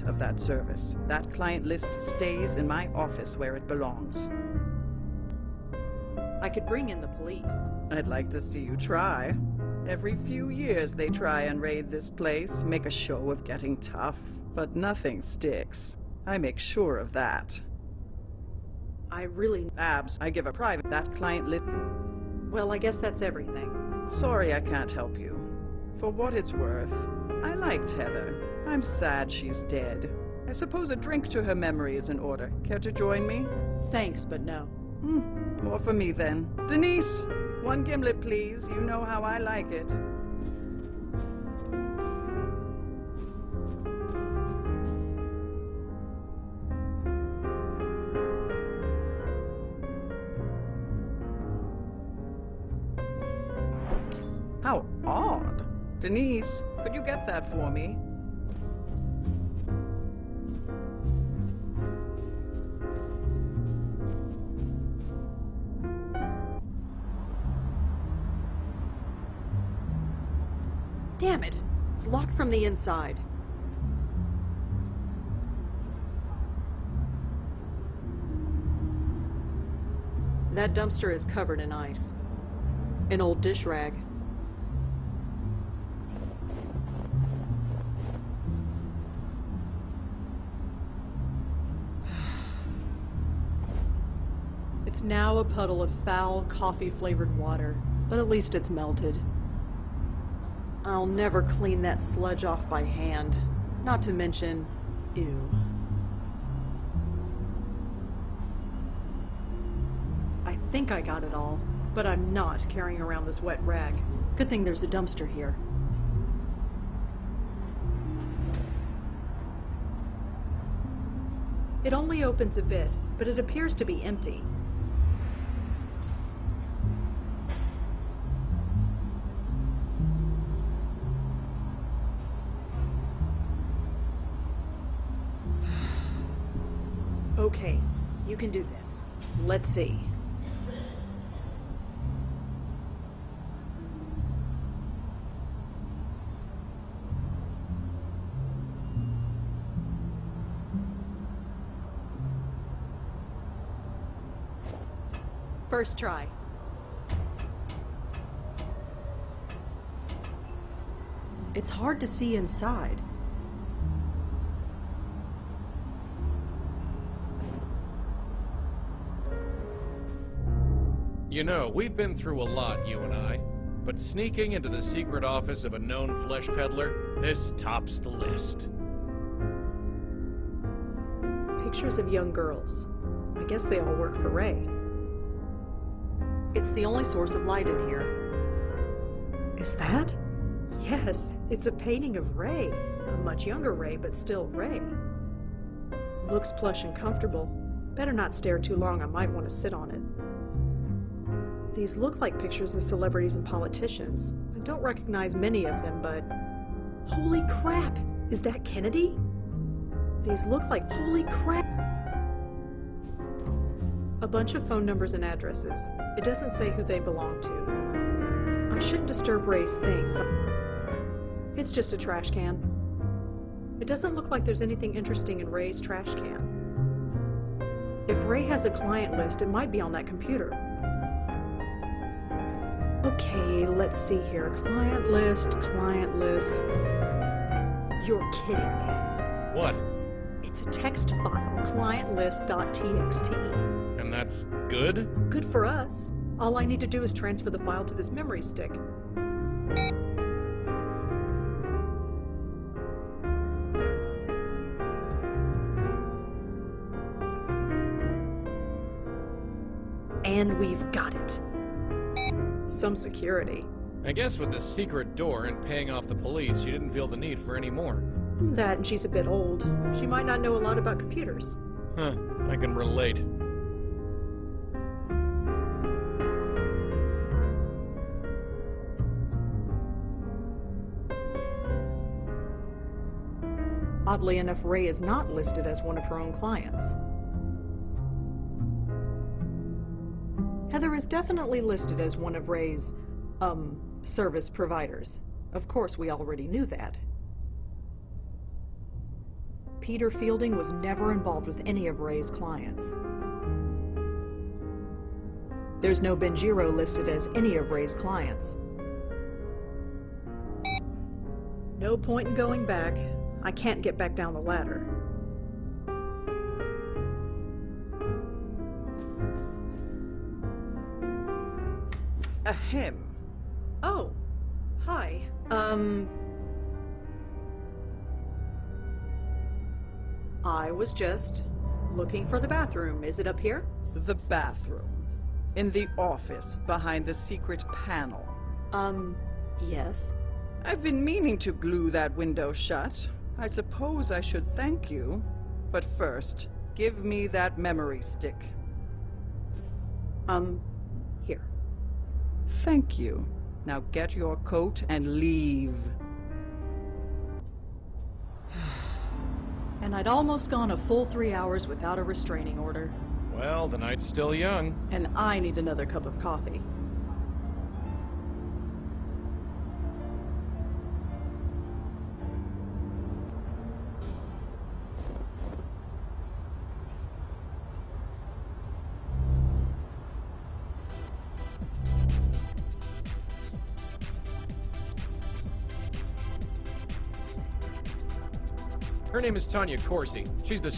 of that service. That client list stays in my office where it belongs. I could bring in the police. I'd like to see you try. Every few years they try and raid this place, make a show of getting tough. But nothing sticks. I make sure of that. I really... Abs, I give a private. That client list... Well, I guess that's everything. Sorry I can't help you. For what it's worth, I liked Heather. I'm sad she's dead. I suppose a drink to her memory is in order. Care to join me? Thanks, but no. More for me then. Denise, one gimlet please. You know how I like it. How odd. Denise, could you get that for me? Damn it! It's locked from the inside. That dumpster is covered in ice. An old dish rag. It's now a puddle of foul, coffee-flavored water, but at least it's melted. I'll never clean that sludge off by hand. Not to mention, ew. I think I got it all, but I'm not carrying around this wet rag. Good thing there's a dumpster here. It only opens a bit, but it appears to be empty. Okay, you can do this. Let's see. First try. It's hard to see inside. You know, we've been through a lot, you and I. But sneaking into the secret office of a known flesh peddler, this tops the list. Pictures of young girls. I guess they all work for Ray. It's the only source of light in here. Is that? Yes, it's a painting of Ray. A much younger Ray, but still Ray. Looks plush and comfortable. Better not stare too long, I might want to sit on it. These look like pictures of celebrities and politicians. I don't recognize many of them, but... Holy crap! Is that Kennedy? These look like... Holy crap! A bunch of phone numbers and addresses. It doesn't say who they belong to. I shouldn't disturb Ray's things. It's just a trash can. It doesn't look like there's anything interesting in Ray's trash can. If Ray has a client list, it might be on that computer. Okay, let's see here. Client list, client list. You're kidding me. What? It's a text file, clientlist.txt. And that's good? Good for us. All I need to do is transfer the file to this memory stick. And we've got it. Some security. I guess with the secret door and paying off the police, she didn't feel the need for any more. That and she's a bit old. She might not know a lot about computers. Huh, I can relate. Oddly enough, Ray is not listed as one of her own clients. Heather is definitely listed as one of Ray's, service providers. Of course, we already knew that. Peter Fielding was never involved with any of Ray's clients. There's no Benjiro listed as any of Ray's clients. No point in going back. I can't get back down the ladder. Ahem. Oh, hi. I was just looking for the bathroom. Is it up here? The bathroom. In the office, behind the secret panel. Yes. I've been meaning to glue that window shut. I suppose I should thank you. But first, give me that memory stick. Here. Thank you. Now get your coat and leave. And I'd almost gone a full 3 hours without a restraining order. Well, the night's still young. And I need another cup of coffee. Her name is Tanya Corsi. She's the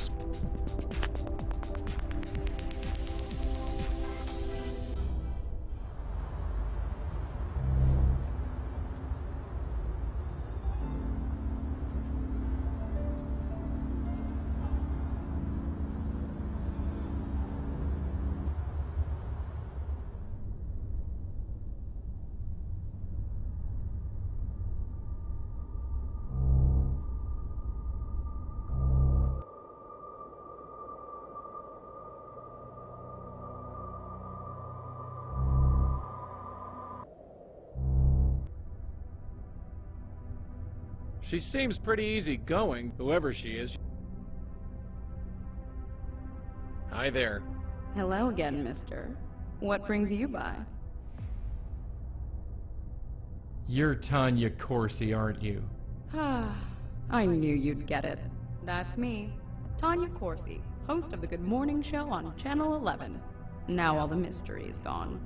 She seems pretty easygoing, whoever she is. Hi there. Hello again, mister. What brings you by? You're Tanya Corsi, aren't you? I knew you'd get it. That's me, Tanya Corsi, host of the Good Morning Show on Channel 11. Now all the mystery is gone.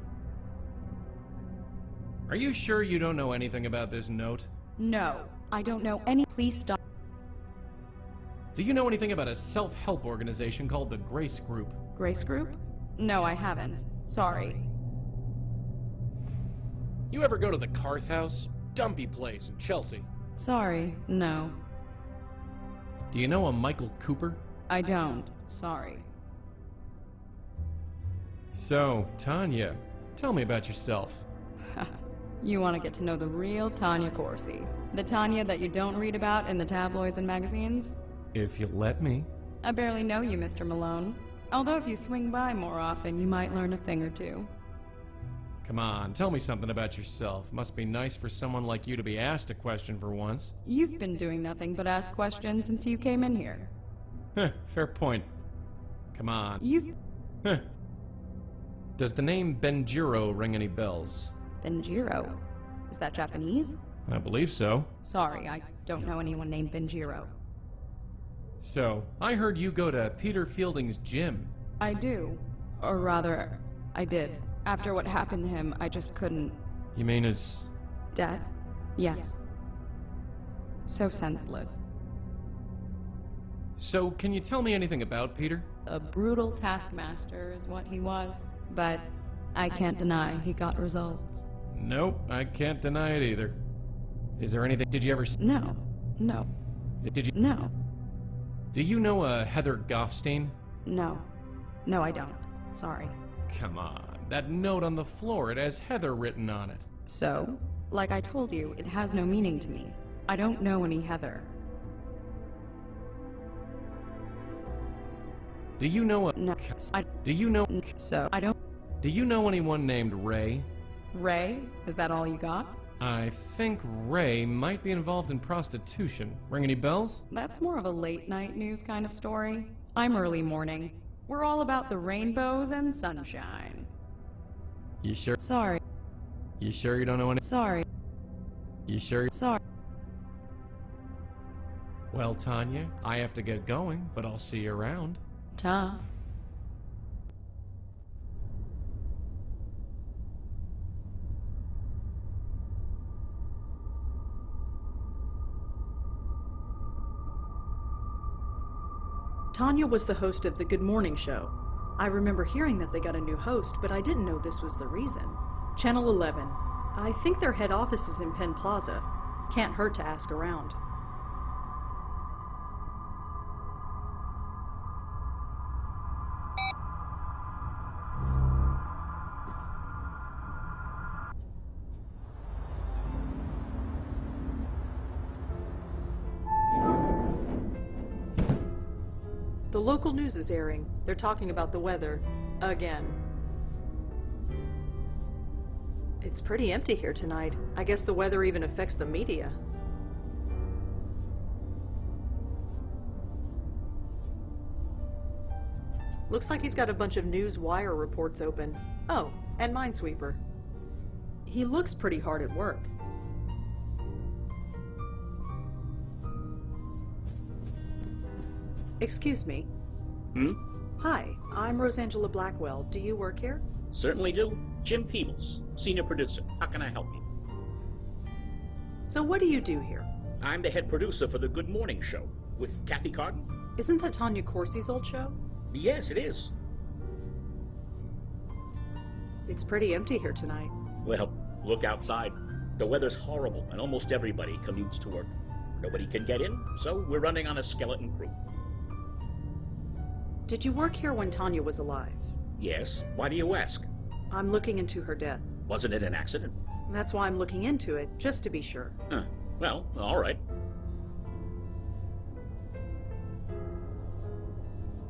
Are you sure you don't know anything about this note? No, I don't know any. Please stop. Do you know anything about a self-help organization called the Grace Group? Grace Group? No, I haven't. Sorry. You ever go to the Carth House? Dumpy place in Chelsea. Sorry, no. Do you know a Michael Cooper? I don't. Sorry. So, Tanya, tell me about yourself. You want to get to know the real Tanya Corsi. The Tanya that you don't read about in the tabloids and magazines? If you let me. I barely know you, Mr. Malone. Although if you swing by more often, you might learn a thing or two. Come on, tell me something about yourself. Must be nice for someone like you to be asked a question for once. You've been doing nothing but ask questions since you came in here. Huh, fair point. Come on. Huh. Does the name Benjiro ring any bells? Benjiro? Is that Japanese? I believe so. Sorry, I don't know anyone named Benjiro. So, I heard you go to Peter Fielding's gym. I do. Or rather, I did. After what happened to him, I just couldn't. You mean his... Death? Yes. So senseless. So, can you tell me anything about Peter? A brutal taskmaster is what he was. But I can't deny he got results. Nope, I can't deny it either. Is there anything... Did you ever... No. No. Did you... No. Do you know a Heather Goffstein? No. No, I don't. Sorry. Come on. That note on the floor, it has Heather written on it. So, like I told you, it has no meaning to me. I don't know any Heather. Do you know a... No. Do you know... So, I don't... Do you know anyone named Ray? Ray? Is that all you got? I think Ray might be involved in prostitution. Ring any bells? That's more of a late-night news kind of story. I'm early morning. We're all about the rainbows and sunshine. You sure? Sorry. You sure you don't know any... Sorry. You sure? Sorry. Well, Tanya, I have to get going, but I'll see you around. Ta. Tanya was the host of the Good Morning Show. I remember hearing that they got a new host, but I didn't know this was the reason. Channel 11. I think their head office is in Penn Plaza. Can't hurt to ask around. The local news is airing. They're talking about the weather. Again. It's pretty empty here tonight. I guess the weather even affects the media. Looks like he's got a bunch of news wire reports open. Oh, and Minesweeper. He looks pretty hard at work. Excuse me. Hi, I'm Rosangela Blackwell. Do you work here? Certainly do. Jim Peebles, senior producer. How can I help you? So what do you do here? I'm the head producer for the Good Morning Show with Kathy Carden. Isn't that Tanya Corsi's old show? Yes, it is. It's pretty empty here tonight. Well, look outside. The weather's horrible and almost everybody commutes to work. Nobody can get in, so we're running on a skeleton crew. Did you work here when Tanya was alive? Yes. Why do you ask? I'm looking into her death. Wasn't it an accident? That's why I'm looking into it, just to be sure. Well, all right.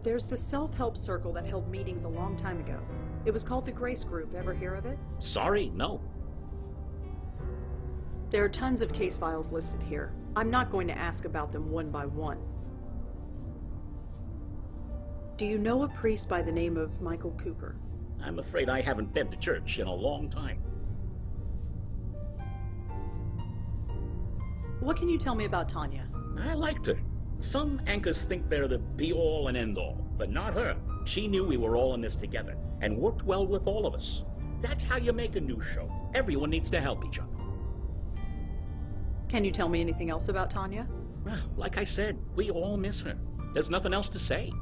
There's the self-help circle that held meetings a long time ago. It was called the Grace Group. Ever hear of it? Sorry, no. There are tons of case files listed here. I'm not going to ask about them one by one. Do you know a priest by the name of Michael Cooper? I'm afraid I haven't been to church in a long time. What can you tell me about Tanya? I liked her. Some anchors think they're the be-all and end-all, but not her. She knew we were all in this together and worked well with all of us. That's how you make a news show. Everyone needs to help each other. Can you tell me anything else about Tanya? Well, like I said, we all miss her. There's nothing else to say.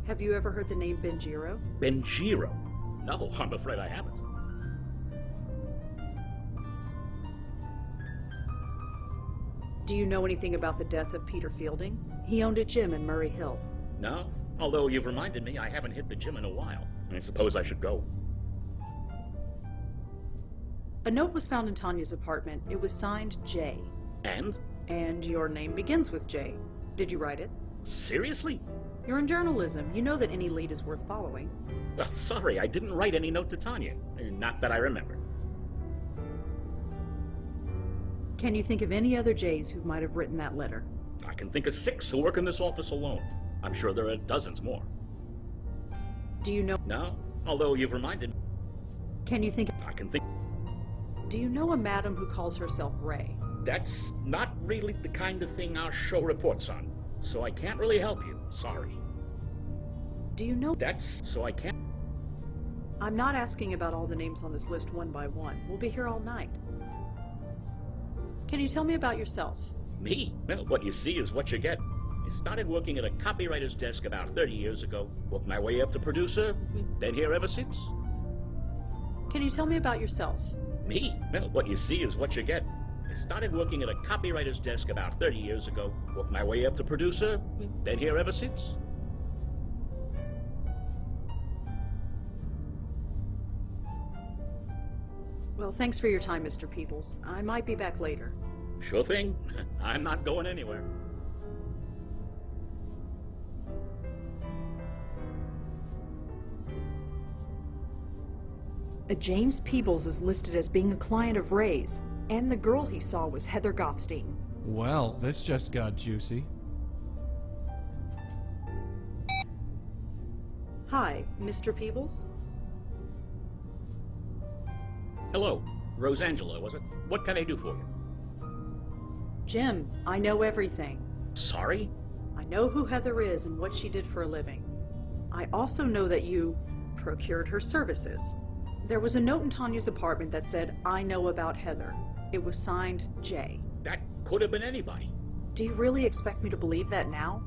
Have you ever heard the name Benjiro? Benjiro? No, I'm afraid I haven't. Do you know anything about the death of Peter Fielding? He owned a gym in Murray Hill. No, although you've reminded me I haven't hit the gym in a while. I suppose I should go. A note was found in Tanya's apartment. It was signed J. And? And your name begins with J. Did you write it? Seriously? You're in journalism. You know that any lead is worth following. Well, sorry, I didn't write any note to Tanya. Not that I remember. Can you think of any other J's who might have written that letter? I can think of 6 who work in this office alone. I'm sure there are dozens more. Do you know... No, although you've reminded me. Can you think... I can think... Do you know a madam who calls herself Ray? That's not really the kind of thing our show reports on, so I can't really help you. Sorry. Do you know... That's... so I can't... I'm not asking about all the names on this list one by one. We'll be here all night. Can you tell me about yourself? Me? Well, what you see is what you get. I started working at a copywriter's desk about 30 years ago, worked my way up to producer, been here ever since. Can you tell me about yourself? Me? Well, what you see is what you get. I started working at a copywriter's desk about 30 years ago, worked my way up to producer, been here ever since. Well, thanks for your time, Mr. Peebles. I might be back later. Sure thing. I'm not going anywhere. A James Peebles is listed as being a client of Ray's, and the girl he saw was Heather Goffstein. Well, this just got juicy. Hi, Mr. Peebles? Hello. Rosangela, was it? What can I do for you? Jim, I know everything. Sorry? I know who Heather is and what she did for a living. I also know that you procured her services. There was a note in Tanya's apartment that said, "I know about Heather." It was signed J. That could have been anybody. Do you really expect me to believe that now?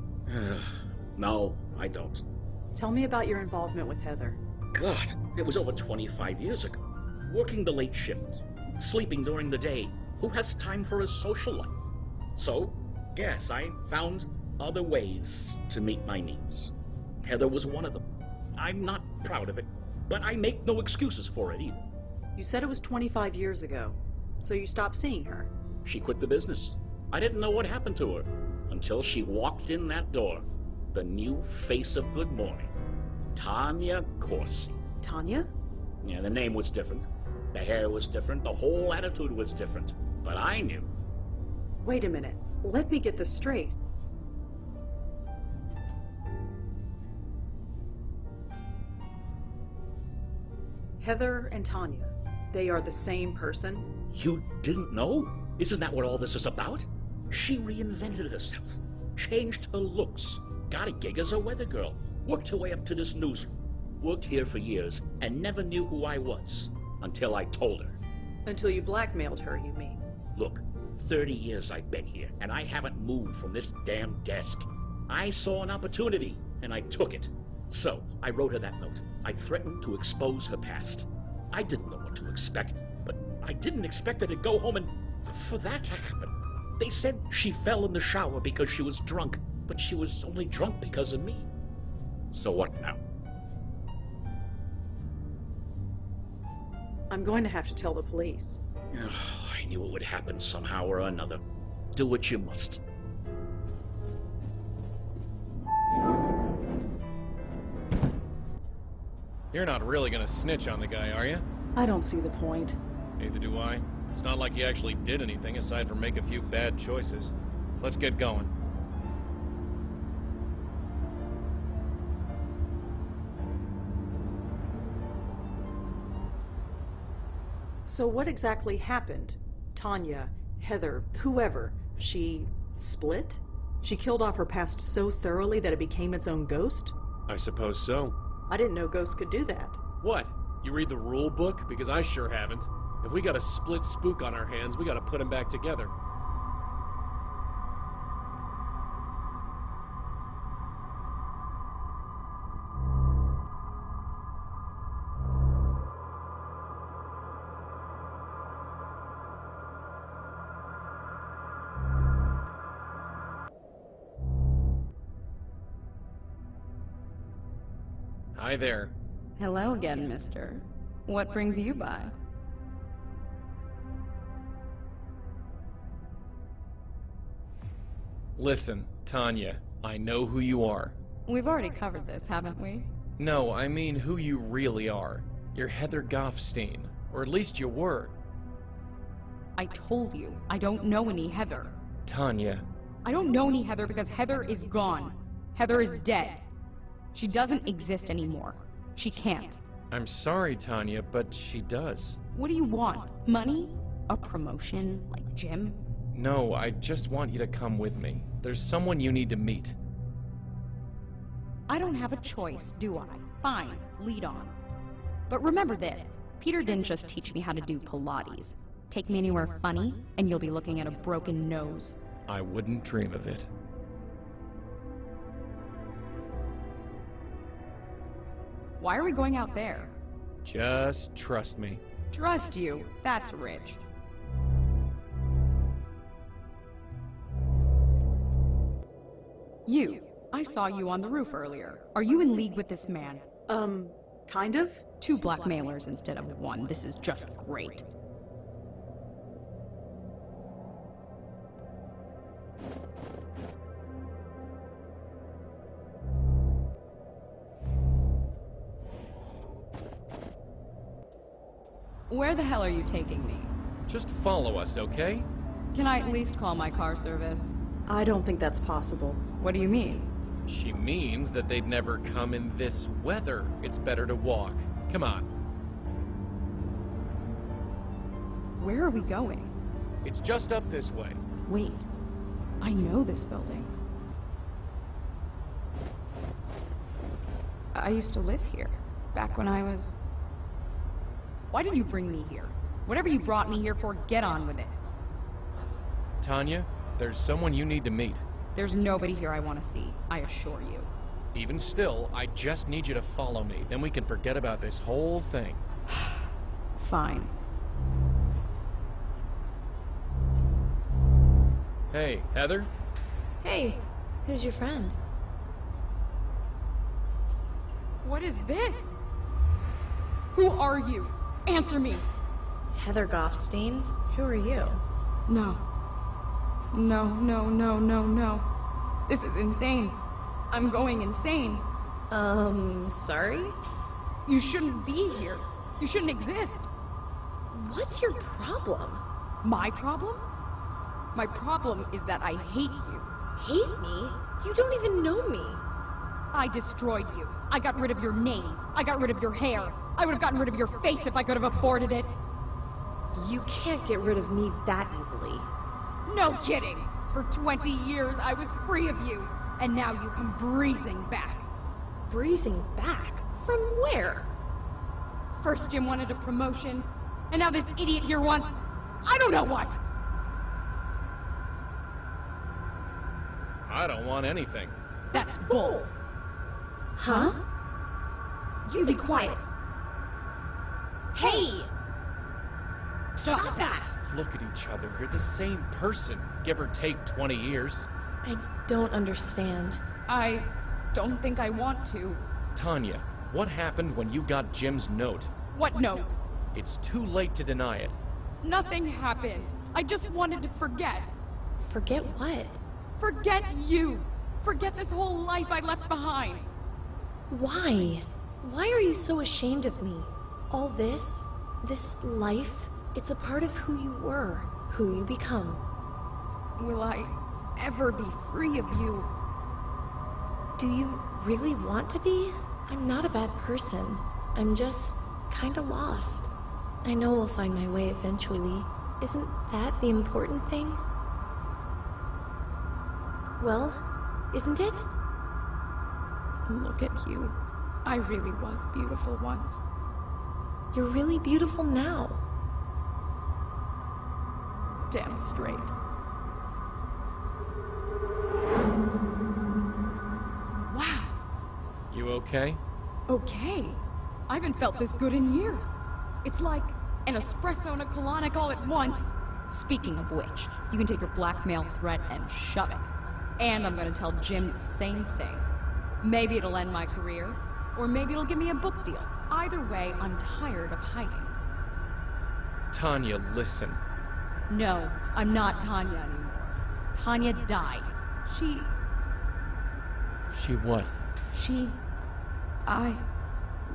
No, I don't. Tell me about your involvement with Heather. God, it was over 25 years ago. Working the late shift, sleeping during the day. Who has time for a social life? So, yes, I found other ways to meet my needs. Heather was one of them. I'm not proud of it, but I make no excuses for it either. You said it was 25 years ago, so you stopped seeing her. She quit the business. I didn't know what happened to her until she walked in that door. The new face of Good Morning. Tanya Corsi. Tanya? Yeah, the name was different. The hair was different. The whole attitude was different. But I knew. Wait a minute. Let me get this straight. Heather and Tanya, they are the same person? You didn't know? Isn't that what all this is about? She reinvented herself, changed her looks, got a gig as a weather girl, worked her way up to this newsroom, worked here for years, and never knew who I was until I told her. Until you blackmailed her, you mean? Look, 30 years I've been here, and I haven't moved from this damn desk. I saw an opportunity, and I took it. So, I wrote her that note. I threatened to expose her past. I didn't know what to expect, but I didn't expect her to go home and for that to happen. They said she fell in the shower because she was drunk, but she was only drunk because of me. So what now? I'm going to have to tell the police. I knew it would happen somehow or another. Do what you must. You're not really gonna snitch on the guy, are you? I don't see the point. Neither do I. It's not like he actually did anything aside from make a few bad choices. Let's get going. So what exactly happened? Tanya, Heather, whoever, she split? She killed off her past so thoroughly that it became its own ghost? I suppose so. I didn't know ghosts could do that. What? You read the rule book? Because I sure haven't. If we got a split spook on our hands, we gotta put them back together. Hi there. Hello again, mister. What brings you by? Listen, Tanya, I know who you are. We've already covered this, haven't we? No, I mean who you really are. You're Heather Goffstein. Or at least you were. I told you, I don't know any Heather. Tanya. I don't know any Heather because Heather is gone. Heather is dead. She doesn't exist anymore. She can't. I'm sorry, Tanya, but she does. What do you want? Money? A promotion, like Jim? No, I just want you to come with me. There's someone you need to meet. I don't have a choice, do I? Fine, lead on. But remember this, Peter didn't just teach me how to do Pilates. Take me anywhere funny, and you'll be looking at a broken nose. I wouldn't dream of it. Why are we going out there? Just trust me. Trust you. That's rich. You. I saw you on the roof earlier. Are you in league with this man? Kind of? 2 blackmailers instead of 1. This is just great. Where the hell are you taking me? Just follow us, okay? Can I at least call my car service? I don't think that's possible. What do you mean? She means that they'd never come in this weather. It's better to walk. Come on. Where are we going? It's just up this way. Wait, I know this building. I used to live here, back when I was... Why did you bring me here? Whatever you brought me here for, get on with it. Tanya, there's someone you need to meet. There's nobody here I want to see, I assure you. Even still, I just need you to follow me, then we can forget about this whole thing. Fine. Hey, Heather? Hey, who's your friend? What is this? Who are you? Answer me! Heather Goffstein? Who are you? No. No. This is insane. I'm going insane. Sorry? You shouldn't be here. You shouldn't exist. What's your problem? My problem? My problem is that I hate you. Hate me? You don't even know me. I destroyed you. I got rid of your name. I got rid of your hair. I would have gotten rid of your face if I could have afforded it. You can't get rid of me that easily. No kidding. For 20 years, I was free of you. And now you come breezing back. Breezing back? From where? First Jim wanted a promotion, and now this idiot here wants... I don't know what! I don't want anything. That's bull. Huh? You be quiet. Hey! Stop that! Look at each other. You're the same person, give or take 20 years. I don't understand. I don't think I want to. Tanya, what happened when you got Jim's note? What note? It's too late to deny it. Nothing happened. I just wanted to forget. Forget what? Forget you. Forget this whole life I left behind. Why? Why are you so ashamed of me? All this life, it's a part of who you were, who you become. Will I ever be free of you? Do you really want to be? I'm not a bad person. I'm just kinda lost. I know I'll find my way eventually. Isn't that the important thing? Well, isn't it? Look at you. I really was beautiful once. You're really beautiful now. Damn straight. Wow. You okay? Okay. I haven't felt this good in years. It's like an espresso and a colonic all at once. Speaking of which, you can take your blackmail threat and shove it. And I'm gonna tell Jim the same thing. Maybe it'll end my career, or maybe it'll give me a book deal. Either way, I'm tired of hiding. Tanya, listen. No, I'm not Tanya anymore. Tanya died. She what?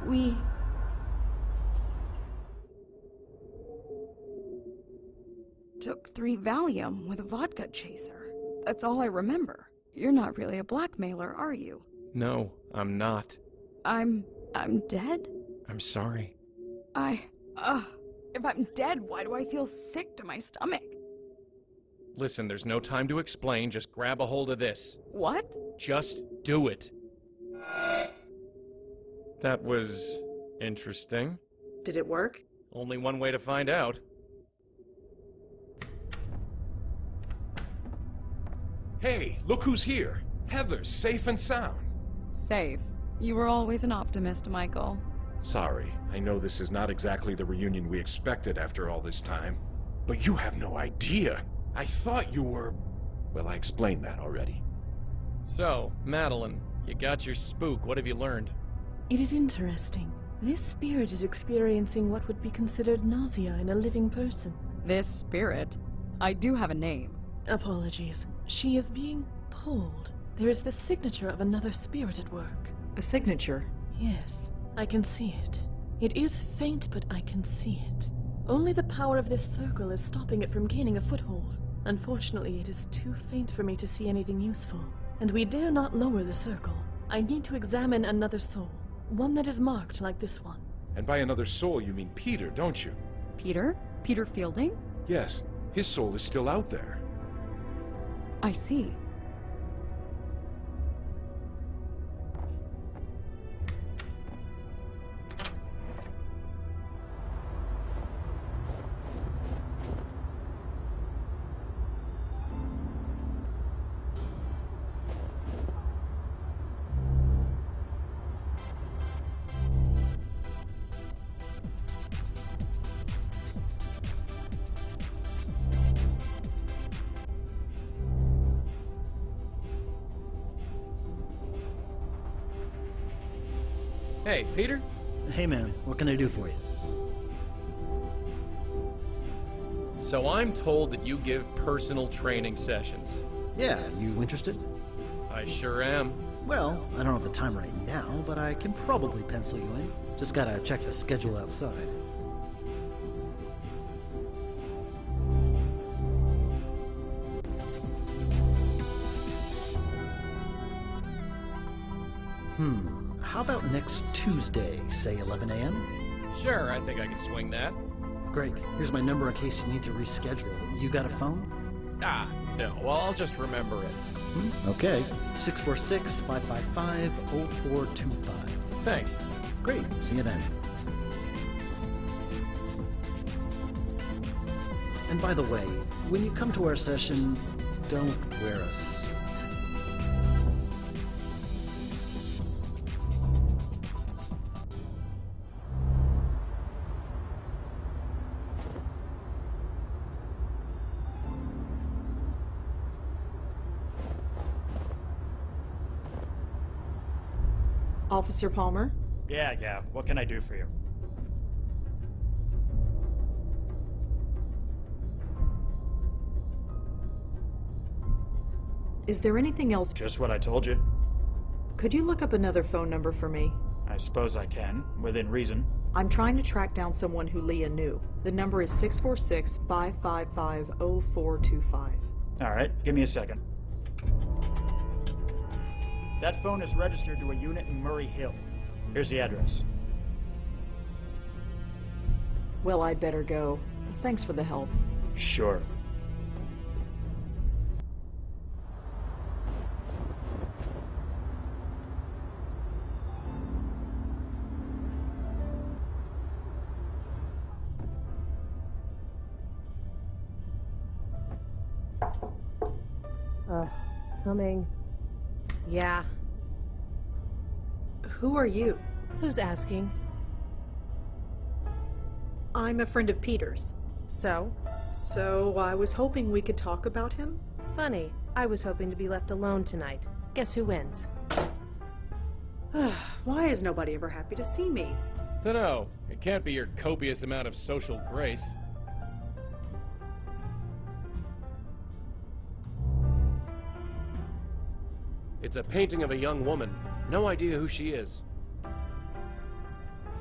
We... took 3 Valium with a vodka chaser. That's all I remember. You're not really a blackmailer, are you? No, I'm not. I'm dead? I'm sorry. If I'm dead, why do I feel sick to my stomach? Listen, there's no time to explain, just grab a hold of this. What? Just do it. That was... interesting. Did it work? Only one way to find out. Hey, look who's here. Heather's safe and sound. Safe. You were always an optimist, Michael. Sorry, I know this is not exactly the reunion we expected after all this time. But you have no idea. I thought you were... Well, I explained that already. So, Madeline, you got your spook. What have you learned? It is interesting. This spirit is experiencing what would be considered nausea in a living person. This spirit? I do have a name. Apologies. She is being pulled. There is the signature of another spirit at work. A signature? Yes, I can see it. It is faint, but I can see it. Only the power of this circle is stopping it from gaining a foothold. Unfortunately, it is too faint for me to see anything useful. And we dare not lower the circle. I need to examine another soul. One that is marked like this one. And by another soul, you mean Peter, don't you? Peter? Peter Fielding? Yes, his soul is still out there. I see. Hey, Peter? Hey man, what can I do for you? So I'm told that you give personal training sessions. Yeah, you interested? I sure am. Well, I don't have the time right now, but I can probably pencil you in. Just gotta check the schedule outside. How about next Tuesday, say 11 a.m.? Sure, I think I can swing that. Great. Here's my number in case you need to reschedule. You got a phone? Ah, no, well, I'll just remember it. Okay. 646-555-0425. Thanks. Great. See you then. And by the way, when you come to our session, don't wear a suit. Officer Palmer? Yeah, what can I do for you? Is there anything else? Just what I told you. Could you look up another phone number for me? I suppose I can, within reason. I'm trying to track down someone who Leah knew. The number is 646-555-0425. Alright, give me a second. That phone is registered to a unit in Murray Hill. Here's the address. Well, I'd better go. Thanks for the help. Sure. Coming. Yeah. Who are you? Who's asking? I'm a friend of Peter's. So I was hoping we could talk about him? Funny. I was hoping to be left alone tonight. Guess who wins? Why is nobody ever happy to see me? Dunno. It can't be your copious amount of social grace. It's a painting of a young woman. No idea who she is.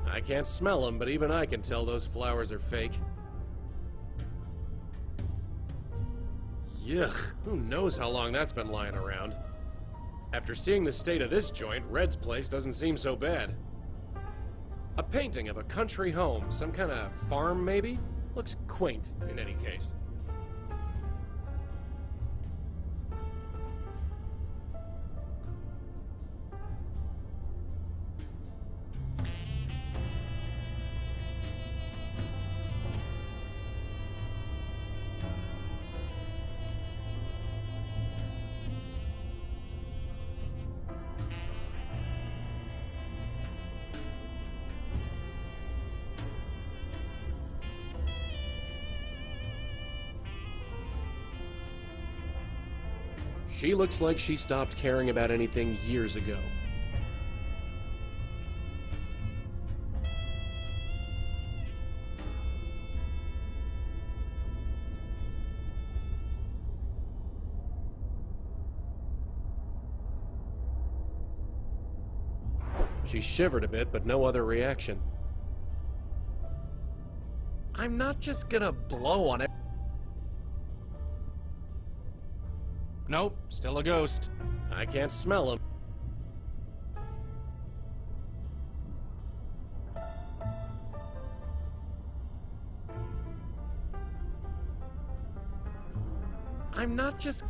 I can't smell them, but even I can tell those flowers are fake. Yuck, who knows how long that's been lying around. After seeing the state of this joint, Red's place doesn't seem so bad. A painting of a country home, some kind of farm maybe? Looks quaint in any case. She looks like she stopped caring about anything years ago. She shivered a bit, but no other reaction. I'm not just gonna blow on it. Nope, still a ghost. I can't smell him. I'm not just